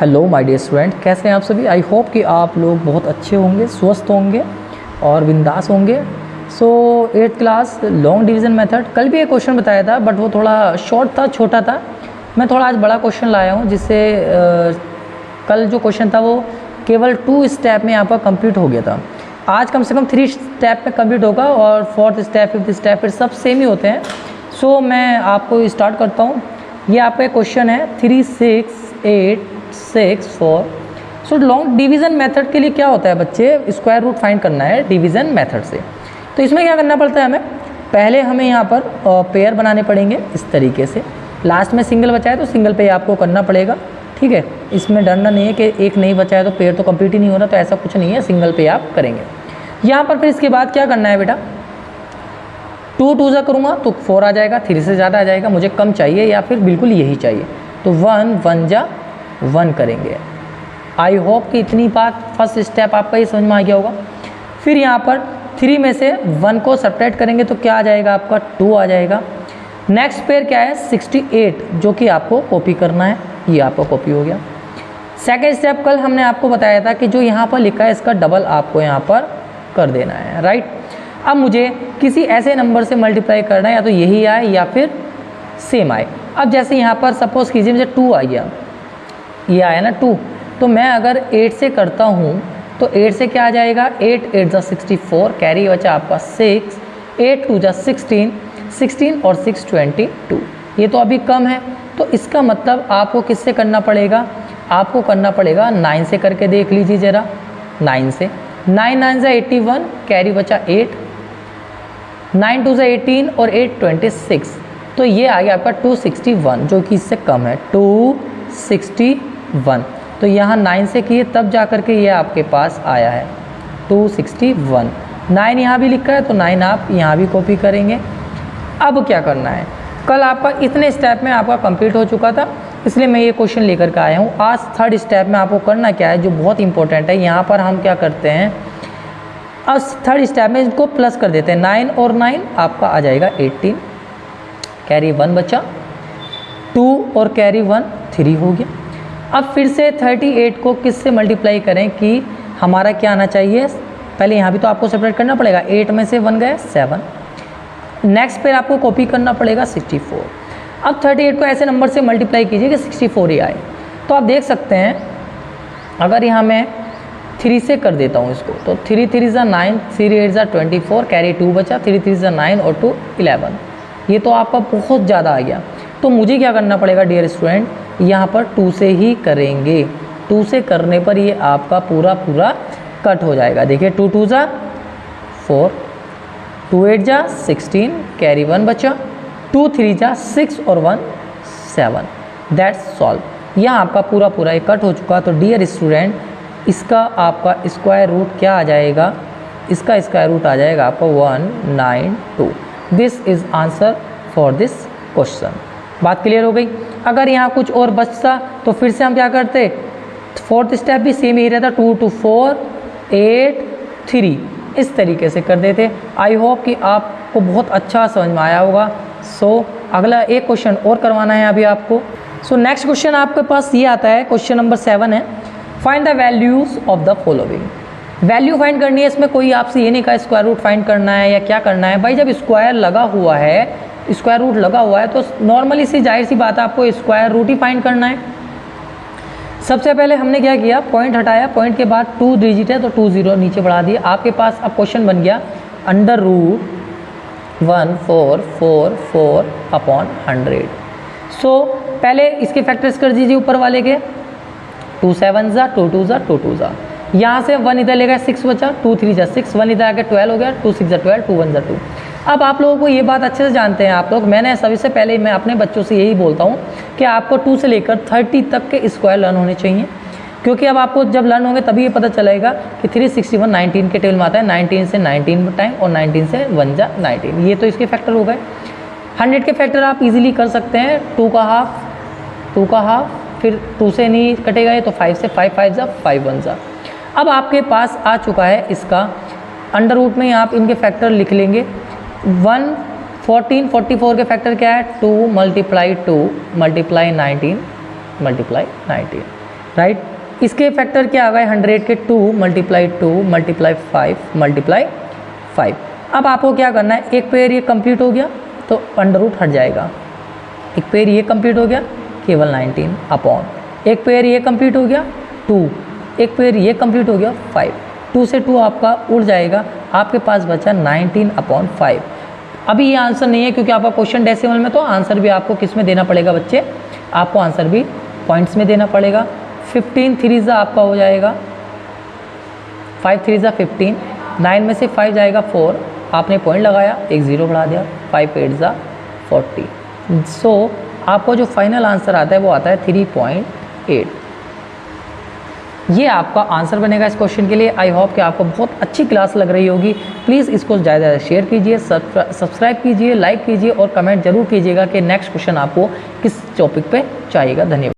Hello my dear student, कैसे हैं आप सभी। आई होप कि आप लोग बहुत अच्छे होंगे, स्वस्थ होंगे और बिंदास होंगे। सो 8th class long division method, कल भी एक क्वेश्चन बताया था बट वो थोड़ा शॉर्ट था, छोटा था। मैं थोड़ा आज बड़ा क्वेश्चन लाया हूँ जिससे कल जो क्वेश्चन था वो केवल 2 स्टेप में यहाँ पर कंप्लीट हो गया था। आज कम से कम 3 स्टेप में कंप्लीट होगा और 4th स्टेप, 5th स्टेप फिर सब सेम ही होते हैं। सो मैं आपको स्टार्ट करता हूँ। ये आपका क्वेश्चन है 3, 6, 8, 6, 4। सो लॉन्ग डिवीज़न मेथड के लिए क्या होता है बच्चे, स्क्वायर रूट फाइंड करना है डिवीज़न मेथड से। तो इसमें क्या करना पड़ता है हमें, पहले हमें यहाँ पर पेयर बनाने पड़ेंगे इस तरीके से। लास्ट में सिंगल बचा है तो सिंगल पे आपको करना पड़ेगा, ठीक है। इसमें डरना नहीं है कि एक नहीं बचा है तो पेयर तो कंप्लीट ही नहीं हो रहा, तो ऐसा कुछ नहीं है, सिंगल पे आप करेंगे। यहाँ पर फिर इसके बाद क्या करना है बेटा, 2 2 जा करूँगा तो 4 आ जाएगा, 3 से ज़्यादा आ जाएगा, मुझे कम चाहिए या फिर बिल्कुल यही चाहिए, तो 1 1 जा 1 करेंगे। आई होप कि इतनी बात फर्स्ट स्टेप आपका ये समझ में आ गया होगा। फिर यहाँ पर 3 में से 1 को सब्ट्रैक्ट करेंगे तो क्या आ जाएगा आपका 2 आ जाएगा। नेक्स्ट पेयर क्या है 68, जो कि आपको कॉपी करना है, ये आपका कॉपी हो गया। सेकेंड स्टेप कल हमने आपको बताया था कि जो यहाँ पर लिखा है इसका डबल आपको यहाँ पर कर देना है, राइट। अब मुझे किसी ऐसे नंबर से मल्टीप्लाई करना है, या तो यही आए या फिर सेम आए। अब जैसे यहाँ पर सपोज कीजिए मुझे 2 आ गया, ये आया ना 2, तो मैं अगर 8 से करता हूँ तो 8 से क्या आ जाएगा, 8 8 जा 64, कैरी बचा आपका 6, 8 2 जा 16, 16 और 6 22। ये तो अभी कम है, तो इसका मतलब आपको किससे करना पड़ेगा, आपको करना पड़ेगा 9 से करके देख लीजिए ज़रा। 9 से 9 9 जा 81, कैरी बचा 8, 9 2 जा 18 और 8 26, तो ये आ गया आपका 261, जो कि इससे कम है 261। तो यहाँ 9 से किए तब जा कर के ये आपके पास आया है 261। 9 यहाँ भी लिखा है तो 9 आप यहाँ भी कॉपी करेंगे। अब क्या करना है, कल आपका इतने स्टेप में आपका कंप्लीट हो चुका था, इसलिए मैं ये क्वेश्चन लेकर के आया हूँ। आज 3rd स्टेप में आपको करना क्या है जो बहुत इंपॉर्टेंट है। यहाँ पर हम क्या करते हैं, अब 3rd स्टेप में इसको प्लस कर देते हैं, 9 और 9 आपका आ जाएगा 18, कैरी 1 बचा, 2 और कैरी 1 3 हो गया। अब फिर से 38 को किससे मल्टीप्लाई करें कि हमारा क्या आना चाहिए, पहले यहाँ भी तो आपको सेपरेट करना पड़ेगा, 8 में से 1 गए 7। नेक्स्ट पे आपको कॉपी करना पड़ेगा 64। अब 38 को ऐसे नंबर से मल्टीप्लाई कीजिए कि 64 ही आए। तो आप देख सकते हैं अगर यहाँ मैं 3 से कर देता हूँ इसको, तो 3 3 जा 9, 3 8 जा 24, कैरी 2 बचा, 3 3 जा 9 और 2 11। ये तो आपका बहुत ज़्यादा आ गया, तो मुझे क्या करना पड़ेगा डियर स्टूडेंट, यहाँ पर 2 से ही करेंगे। 2 से करने पर ये आपका पूरा कट हो जाएगा। देखिए 2 2 जा 4, 2 8 जा 16, कैरी 1 बचा, 2 3 जा 6 और 1 7। That's solve. यहाँ आपका पूरा ये कट हो चुका। तो डियर स्टूडेंट इसका आपका स्क्वायर रूट क्या आ जाएगा, इसका स्क्वायर रूट आ जाएगा आपका 192। This is answer for this question. बात क्लियर हो गई। अगर यहाँ कुछ और बचता तो फिर से हम क्या करते, 4th स्टेप भी सेम ही रहता, 2 2 4 8 3, इस तरीके से कर देते। आई होप कि आपको बहुत अच्छा समझ में आया होगा। सो अगला एक क्वेश्चन और करवाना है अभी आपको। सो नेक्स्ट क्वेश्चन आपके पास ये आता है, क्वेश्चन नंबर 7 है, find the values of the following. Value find करनी है, इसमें कोई आपसे ये नहीं कहा स्क्वायर रूट फाइंड करना है या क्या करना है। भाई जब स्क्वायर लगा हुआ है, स्क्वायर रूट लगा हुआ है, तो नॉर्मली सी जाहिर सी बात है आपको स्क्वायर रूट ही फाइंड करना है। सबसे पहले हमने क्या किया, पॉइंट हटाया, पॉइंट के बाद 2 डिजिट है तो 2 0 नीचे बढ़ा दिया। आपके पास अब क्वेश्चन बन गया अंडर रूट 144 अपॉन 100। सो पहले इसके फैक्टर्स कर दीजिए ऊपर वाले के, 2 7 जा 2 2 जा 2 2 जा, यहाँ से 1 इधर लेगा 6 बचा, 2 3 जा 6, 1 इधर आके 12 हो गया, 2 6 जा 12, 2 1 जा 2। अब आप लोगों को ये बात अच्छे से जानते हैं आप लोग, मैंने सबसे पहले मैं अपने बच्चों से यही बोलता हूँ कि आपको 2 से लेकर 30 तक के स्क्वायर लर्न होने चाहिए, क्योंकि अब आपको जब लर्न होंगे तभी ये पता चलेगा कि 361 19 के टेबल में आता है, 19 से 19 टाइम और 19 से 1 जा 19। ये तो इसके फैक्टर हो गए। 100 के फैक्टर आप इजीली कर सकते हैं, 2 का हाफ, फिर 2 से नहीं कटेगा ये तो 5 से, 5 5 जा 5 1 जा। अब आपके पास आ चुका है इसका अंडर रूट में आप इनके फैक्टर लिख लेंगे। 1 14 44 के फैक्टर क्या है, 2 × 2 × 19 × 19। राइट। इसके फैक्टर क्या आ गए 100 के 2 × 5। अब आपको क्या करना है, एक पेयर ये कंप्लीट हो गया तो अंडर रूट हट जाएगा, एक पेयर ये कंप्लीट हो गया केवल 19 अपॉन, एक पेयर ये कंप्लीट हो गया 2, एक पेयर ये कंप्लीट हो गया 5, 2 से 2 आपका उड़ जाएगा, आपके पास बचा 19/5। अभी ये आंसर नहीं है क्योंकि आपका क्वेश्चन डेसिमल में, तो आंसर भी आपको किस में देना पड़ेगा बच्चे, आपको आंसर भी पॉइंट्स में देना पड़ेगा। 15 3 आपका हो जाएगा, 5 3 15, 9 में से 5 जाएगा 4, आपने पॉइंट लगाया, एक 0 बढ़ा दिया, 5 8 40। सो आपको जो फाइनल आंसर आता है वो आता है 3.8। ये आपका आंसर बनेगा इस क्वेश्चन के लिए। आई होप कि आपको बहुत अच्छी क्लास लग रही होगी। प्लीज़ इसको ज़्यादा से ज़्यादा शेयर कीजिए, सब्सक्राइब कीजिए, लाइक कीजिए और कमेंट जरूर कीजिएगा कि नेक्स्ट क्वेश्चन आपको किस टॉपिक पे चाहिएगा। धन्यवाद।